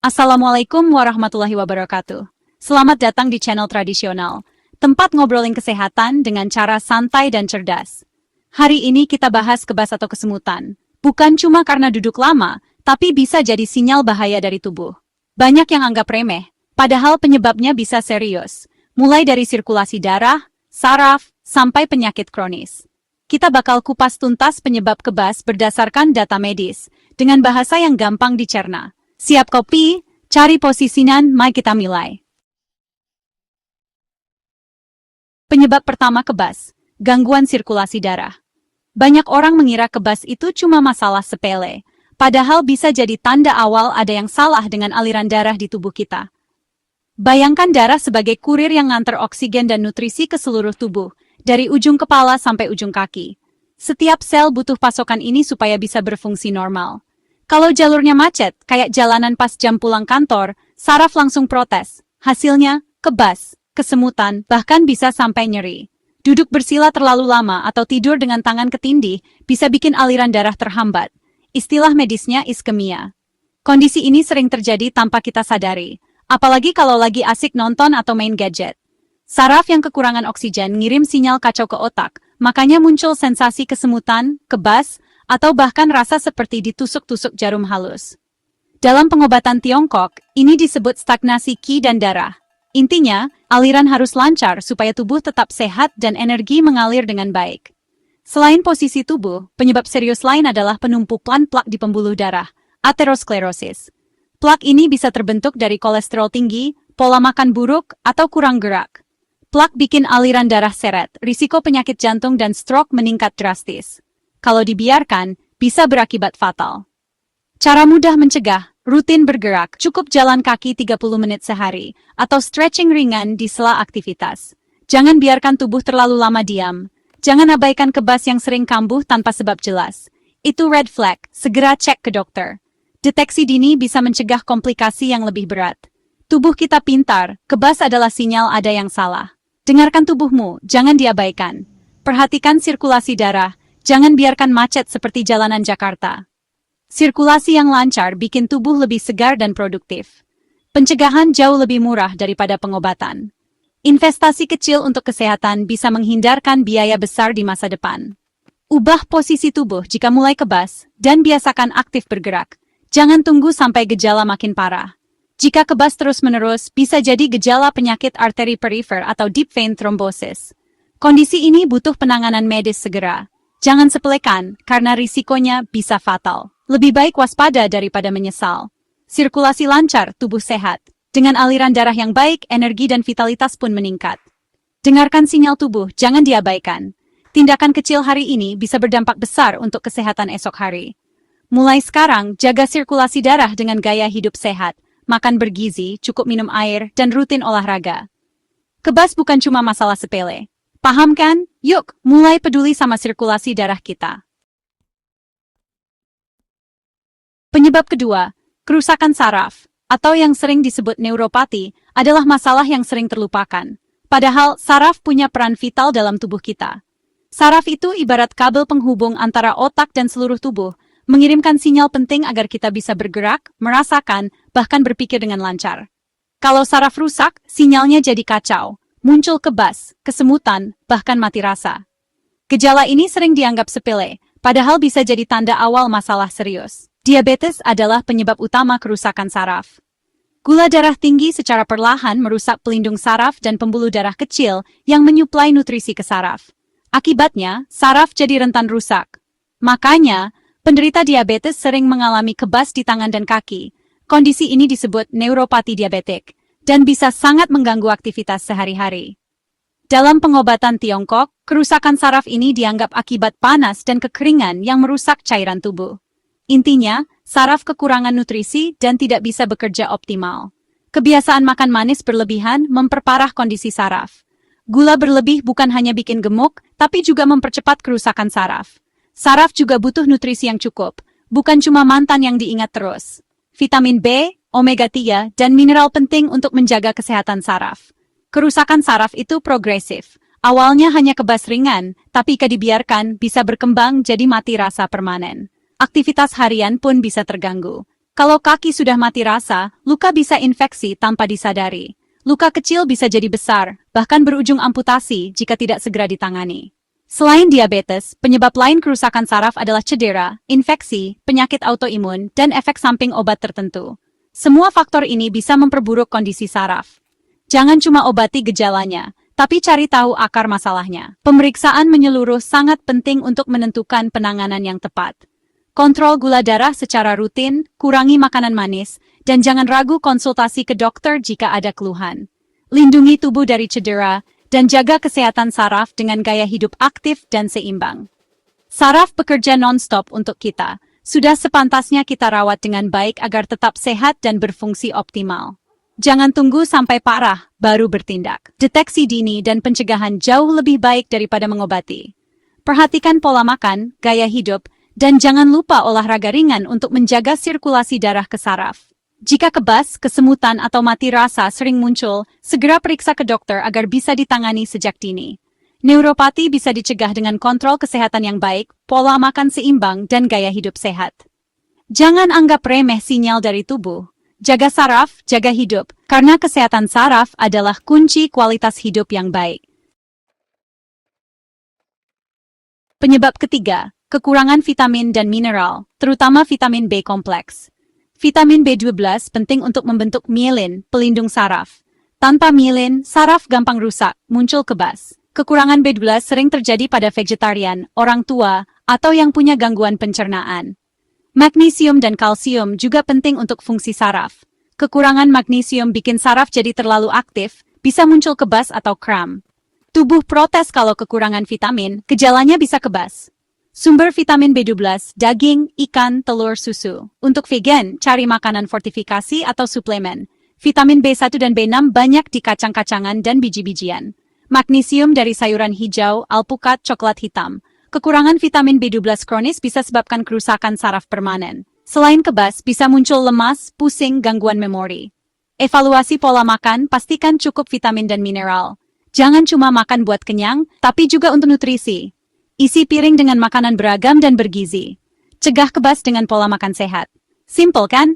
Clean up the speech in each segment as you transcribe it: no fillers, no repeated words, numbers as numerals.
Assalamualaikum warahmatullahi wabarakatuh. Selamat datang di channel tradisional, tempat ngobrolin kesehatan dengan cara santai dan cerdas. Hari ini kita bahas kebas atau kesemutan. Bukan cuma karena duduk lama, tapi bisa jadi sinyal bahaya dari tubuh. Banyak yang anggap remeh, padahal penyebabnya bisa serius. Mulai dari sirkulasi darah, saraf, sampai penyakit kronis. Kita bakal kupas tuntas penyebab kebas berdasarkan data medis, dengan bahasa yang gampang dicerna. Siap kopi, cari posisinan, mari kita mulai. Penyebab pertama kebas, gangguan sirkulasi darah. Banyak orang mengira kebas itu cuma masalah sepele, padahal bisa jadi tanda awal ada yang salah dengan aliran darah di tubuh kita. Bayangkan darah sebagai kurir yang nganter oksigen dan nutrisi ke seluruh tubuh, dari ujung kepala sampai ujung kaki. Setiap sel butuh pasokan ini supaya bisa berfungsi normal. Kalau jalurnya macet, kayak jalanan pas jam pulang kantor, saraf langsung protes. Hasilnya, kebas, kesemutan, bahkan bisa sampai nyeri. Duduk bersila terlalu lama atau tidur dengan tangan ketindih bisa bikin aliran darah terhambat. Istilah medisnya iskemia. Kondisi ini sering terjadi tanpa kita sadari, apalagi kalau lagi asik nonton atau main gadget. Saraf yang kekurangan oksigen ngirim sinyal kacau ke otak, makanya muncul sensasi kesemutan, kebas, atau bahkan rasa seperti ditusuk-tusuk jarum halus. Dalam pengobatan Tiongkok, ini disebut stagnasi qi dan darah. Intinya, aliran harus lancar supaya tubuh tetap sehat dan energi mengalir dengan baik. Selain posisi tubuh, penyebab serius lain adalah penumpukan plak di pembuluh darah, aterosklerosis. Plak ini bisa terbentuk dari kolesterol tinggi, pola makan buruk, atau kurang gerak. Plak bikin aliran darah seret, risiko penyakit jantung dan stroke meningkat drastis. Kalau dibiarkan, bisa berakibat fatal. Cara mudah mencegah, rutin bergerak, cukup jalan kaki 30 menit sehari, atau stretching ringan di sela aktivitas. Jangan biarkan tubuh terlalu lama diam. Jangan abaikan kebas yang sering kambuh tanpa sebab jelas. Itu red flag, segera cek ke dokter. Deteksi dini bisa mencegah komplikasi yang lebih berat. Tubuh kita pintar, kebas adalah sinyal ada yang salah. Dengarkan tubuhmu, jangan diabaikan. Perhatikan sirkulasi darah, jangan biarkan macet seperti jalanan Jakarta. Sirkulasi yang lancar bikin tubuh lebih segar dan produktif. Pencegahan jauh lebih murah daripada pengobatan. Investasi kecil untuk kesehatan bisa menghindarkan biaya besar di masa depan. Ubah posisi tubuh jika mulai kebas, dan biasakan aktif bergerak. Jangan tunggu sampai gejala makin parah. Jika kebas terus-menerus, bisa jadi gejala penyakit arteri perifer atau deep vein thrombosis. Kondisi ini butuh penanganan medis segera. Jangan sepelekan, karena risikonya bisa fatal. Lebih baik waspada daripada menyesal. Sirkulasi lancar, tubuh sehat. Dengan aliran darah yang baik, energi dan vitalitas pun meningkat. Dengarkan sinyal tubuh, jangan diabaikan. Tindakan kecil hari ini bisa berdampak besar untuk kesehatan esok hari. Mulai sekarang, jaga sirkulasi darah dengan gaya hidup sehat. Makan bergizi, cukup minum air, dan rutin olahraga. Kebas bukan cuma masalah sepele. Paham kan? Yuk, mulai peduli sama sirkulasi darah kita. Penyebab kedua, kerusakan saraf, atau yang sering disebut neuropati, adalah masalah yang sering terlupakan. Padahal, saraf punya peran vital dalam tubuh kita. Saraf itu ibarat kabel penghubung antara otak dan seluruh tubuh, mengirimkan sinyal penting agar kita bisa bergerak, merasakan, bahkan berpikir dengan lancar. Kalau saraf rusak, sinyalnya jadi kacau. Muncul kebas, kesemutan, bahkan mati rasa. Gejala ini sering dianggap sepele, padahal bisa jadi tanda awal masalah serius. Diabetes adalah penyebab utama kerusakan saraf. Gula darah tinggi secara perlahan merusak pelindung saraf dan pembuluh darah kecil yang menyuplai nutrisi ke saraf. Akibatnya, saraf jadi rentan rusak. Makanya, penderita diabetes sering mengalami kebas di tangan dan kaki. Kondisi ini disebut neuropati diabetik, dan bisa sangat mengganggu aktivitas sehari-hari. Dalam pengobatan Tiongkok, kerusakan saraf ini dianggap akibat panas dan kekeringan yang merusak cairan tubuh. Intinya, saraf kekurangan nutrisi dan tidak bisa bekerja optimal. Kebiasaan makan manis berlebihan memperparah kondisi saraf. Gula berlebih bukan hanya bikin gemuk, tapi juga mempercepat kerusakan saraf. Saraf juga butuh nutrisi yang cukup, bukan cuma mantan yang diingat terus. Vitamin B, omega 3, dan mineral penting untuk menjaga kesehatan saraf. Kerusakan saraf itu progresif. Awalnya hanya kebas ringan, tapi jika dibiarkan bisa berkembang jadi mati rasa permanen. Aktivitas harian pun bisa terganggu. Kalau kaki sudah mati rasa, luka bisa infeksi tanpa disadari. Luka kecil bisa jadi besar, bahkan berujung amputasi jika tidak segera ditangani. Selain diabetes, penyebab lain kerusakan saraf adalah cedera, infeksi, penyakit autoimun, dan efek samping obat tertentu. Semua faktor ini bisa memperburuk kondisi saraf. Jangan cuma obati gejalanya, tapi cari tahu akar masalahnya. Pemeriksaan menyeluruh sangat penting untuk menentukan penanganan yang tepat. Kontrol gula darah secara rutin, kurangi makanan manis, dan jangan ragu konsultasi ke dokter jika ada keluhan. Lindungi tubuh dari cedera, dan jaga kesehatan saraf dengan gaya hidup aktif dan seimbang. Saraf bekerja non-stop untuk kita. Sudah sepantasnya kita rawat dengan baik agar tetap sehat dan berfungsi optimal. Jangan tunggu sampai parah, baru bertindak. Deteksi dini dan pencegahan jauh lebih baik daripada mengobati. Perhatikan pola makan, gaya hidup, dan jangan lupa olahraga ringan untuk menjaga sirkulasi darah ke saraf. Jika kebas, kesemutan, atau mati rasa sering muncul, segera periksa ke dokter agar bisa ditangani sejak dini. Neuropati bisa dicegah dengan kontrol kesehatan yang baik, pola makan seimbang, dan gaya hidup sehat. Jangan anggap remeh sinyal dari tubuh. Jaga saraf, jaga hidup, karena kesehatan saraf adalah kunci kualitas hidup yang baik. Penyebab ketiga, kekurangan vitamin dan mineral, terutama vitamin B kompleks. Vitamin B12 penting untuk membentuk mielin, pelindung saraf. Tanpa mielin, saraf gampang rusak, muncul kebas. Kekurangan B12 sering terjadi pada vegetarian, orang tua, atau yang punya gangguan pencernaan. Magnesium dan kalsium juga penting untuk fungsi saraf. Kekurangan magnesium bikin saraf jadi terlalu aktif, bisa muncul kebas atau kram. Tubuh protes kalau kekurangan vitamin, gejalanya bisa kebas. Sumber vitamin B12, daging, ikan, telur, susu. Untuk vegan, cari makanan fortifikasi atau suplemen. Vitamin B1 dan B6 banyak di kacang-kacangan dan biji-bijian. Magnesium dari sayuran hijau, alpukat, coklat hitam. Kekurangan vitamin B12 kronis bisa sebabkan kerusakan saraf permanen. Selain kebas, bisa muncul lemas, pusing, gangguan memori. Evaluasi pola makan, pastikan cukup vitamin dan mineral. Jangan cuma makan buat kenyang, tapi juga untuk nutrisi. Isi piring dengan makanan beragam dan bergizi. Cegah kebas dengan pola makan sehat. Simple kan?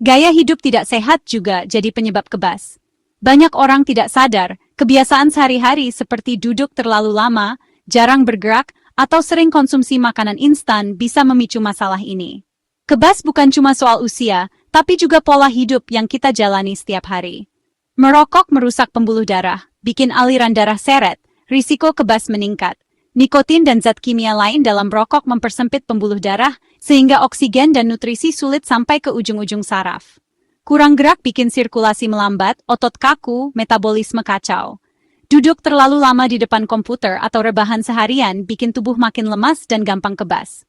Gaya hidup tidak sehat juga jadi penyebab kebas. Banyak orang tidak sadar, kebiasaan sehari-hari seperti duduk terlalu lama, jarang bergerak, atau sering konsumsi makanan instan bisa memicu masalah ini. Kebas bukan cuma soal usia, tapi juga pola hidup yang kita jalani setiap hari. Merokok merusak pembuluh darah, bikin aliran darah seret, risiko kebas meningkat. Nikotin dan zat kimia lain dalam rokok mempersempit pembuluh darah, sehingga oksigen dan nutrisi sulit sampai ke ujung-ujung saraf. Kurang gerak bikin sirkulasi melambat, otot kaku, metabolisme kacau. Duduk terlalu lama di depan komputer atau rebahan seharian bikin tubuh makin lemas dan gampang kebas.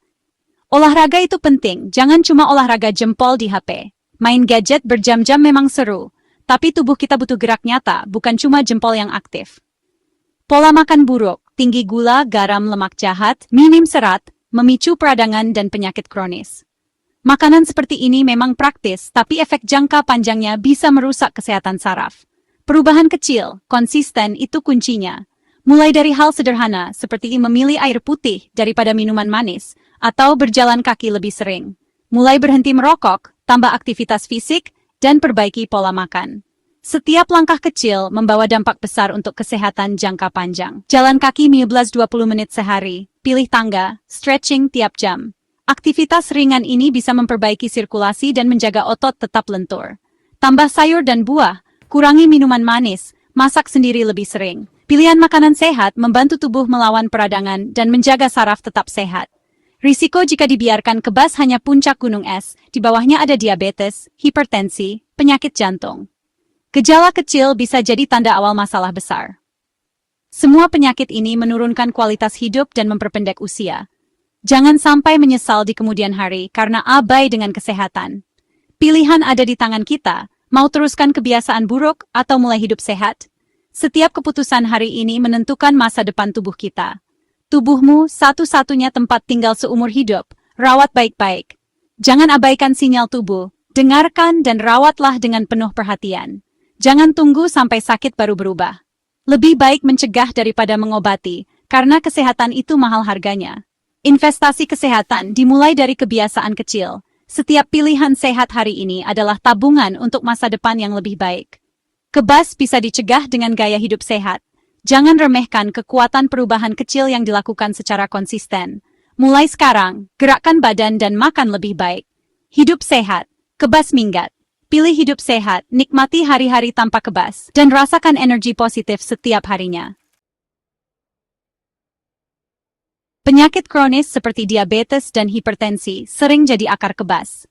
Olahraga itu penting, jangan cuma olahraga jempol di HP. Main gadget berjam-jam memang seru, tapi tubuh kita butuh gerak nyata, bukan cuma jempol yang aktif. Pola makan buruk, tinggi gula, garam, lemak jahat, minim serat, memicu peradangan dan penyakit kronis. Makanan seperti ini memang praktis, tapi efek jangka panjangnya bisa merusak kesehatan saraf. Perubahan kecil, konsisten itu kuncinya. Mulai dari hal sederhana seperti memilih air putih daripada minuman manis, atau berjalan kaki lebih sering. Mulai berhenti merokok, tambah aktivitas fisik, dan perbaiki pola makan. Setiap langkah kecil membawa dampak besar untuk kesehatan jangka panjang. Jalan kaki 15-20 menit sehari, pilih tangga, stretching tiap jam. Aktivitas ringan ini bisa memperbaiki sirkulasi dan menjaga otot tetap lentur. Tambah sayur dan buah, kurangi minuman manis, masak sendiri lebih sering. Pilihan makanan sehat membantu tubuh melawan peradangan dan menjaga saraf tetap sehat. Risiko jika dibiarkan kebas hanya puncak gunung es, di bawahnya ada diabetes, hipertensi, penyakit jantung. Gejala kecil bisa jadi tanda awal masalah besar. Semua penyakit ini menurunkan kualitas hidup dan memperpendek usia. Jangan sampai menyesal di kemudian hari karena abai dengan kesehatan. Pilihan ada di tangan kita, mau teruskan kebiasaan buruk atau mulai hidup sehat. Setiap keputusan hari ini menentukan masa depan tubuh kita. Tubuhmu satu-satunya tempat tinggal seumur hidup, rawat baik-baik. Jangan abaikan sinyal tubuh, dengarkan dan rawatlah dengan penuh perhatian. Jangan tunggu sampai sakit baru berubah. Lebih baik mencegah daripada mengobati, karena kesehatan itu mahal harganya. Investasi kesehatan dimulai dari kebiasaan kecil. Setiap pilihan sehat hari ini adalah tabungan untuk masa depan yang lebih baik. Kebas bisa dicegah dengan gaya hidup sehat. Jangan remehkan kekuatan perubahan kecil yang dilakukan secara konsisten. Mulai sekarang, gerakkan badan dan makan lebih baik. Hidup sehat, kebas minggat. Pilih hidup sehat, nikmati hari-hari tanpa kebas, dan rasakan energi positif setiap harinya. Penyakit kronis seperti diabetes dan hipertensi sering jadi akar kebas.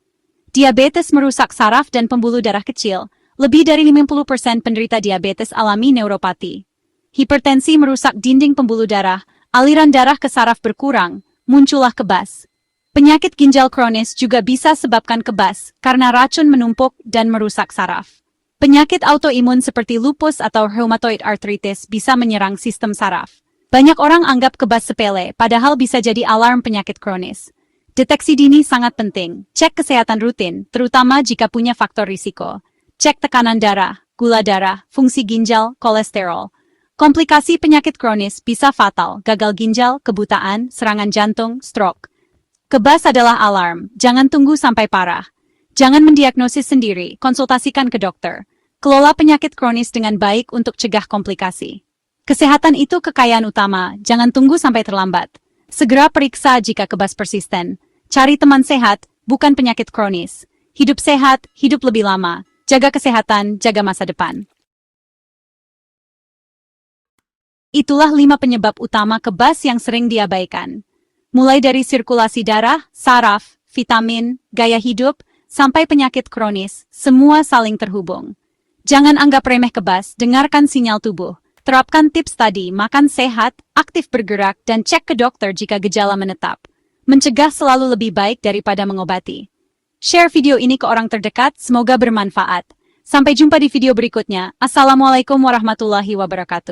Diabetes merusak saraf dan pembuluh darah kecil. Lebih dari 50% penderita diabetes alami neuropati. Hipertensi merusak dinding pembuluh darah, aliran darah ke saraf berkurang, muncullah kebas. Penyakit ginjal kronis juga bisa sebabkan kebas karena racun menumpuk dan merusak saraf. Penyakit autoimun seperti lupus atau rheumatoid arthritis bisa menyerang sistem saraf. Banyak orang anggap kebas sepele, padahal bisa jadi alarm penyakit kronis. Deteksi dini sangat penting. Cek kesehatan rutin, terutama jika punya faktor risiko. Cek tekanan darah, gula darah, fungsi ginjal, kolesterol. Komplikasi penyakit kronis bisa fatal, gagal ginjal, kebutaan, serangan jantung, stroke. Kebas adalah alarm, jangan tunggu sampai parah. Jangan mendiagnosis sendiri, konsultasikan ke dokter. Kelola penyakit kronis dengan baik untuk cegah komplikasi. Kesehatan itu kekayaan utama, jangan tunggu sampai terlambat. Segera periksa jika kebas persisten. Cari teman sehat, bukan penyakit kronis. Hidup sehat, hidup lebih lama. Jaga kesehatan, jaga masa depan. Itulah 5 penyebab utama kebas yang sering diabaikan. Mulai dari sirkulasi darah, saraf, vitamin, gaya hidup, sampai penyakit kronis, semua saling terhubung. Jangan anggap remeh kebas, dengarkan sinyal tubuh. Terapkan tips tadi, makan sehat, aktif bergerak, dan cek ke dokter jika gejala menetap. Mencegah selalu lebih baik daripada mengobati. Share video ini ke orang terdekat, semoga bermanfaat. Sampai jumpa di video berikutnya. Assalamualaikum warahmatullahi wabarakatuh.